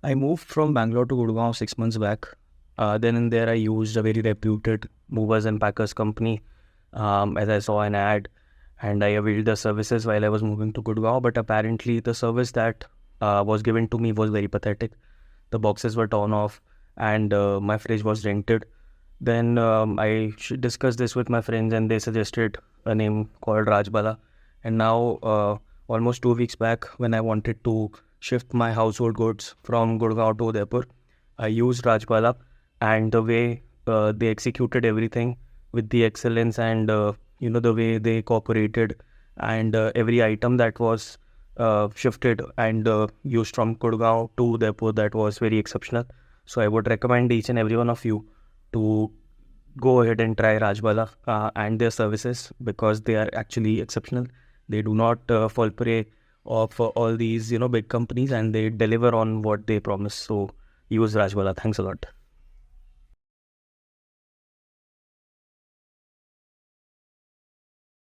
I moved from Bangalore to Gurgaon 6 months back. Then and there, I used a very reputed movers and packers company, as I saw an ad, and I availed the services while I was moving to Gurgaon. But apparently, the service that was given to me was very pathetic. The boxes were torn off, and my fridge was rented. Then I discussed this with my friends, and they suggested a name called Rajbala. And now, almost 2 weeks back, when I wanted to shift my household goods from Gurgaon to Udaipur, I used Rajbala, and the way they executed everything with the excellence and the way they cooperated, and every item that was shifted and used from Gurgaon to Udaipur, that was very exceptional. So I would recommend each and every one of you to go ahead and try Rajbala and their services, because they are actually exceptional. They do not fall prey of all these big companies, and they deliver on what they promise. So use Rajbala. Thanks a lot.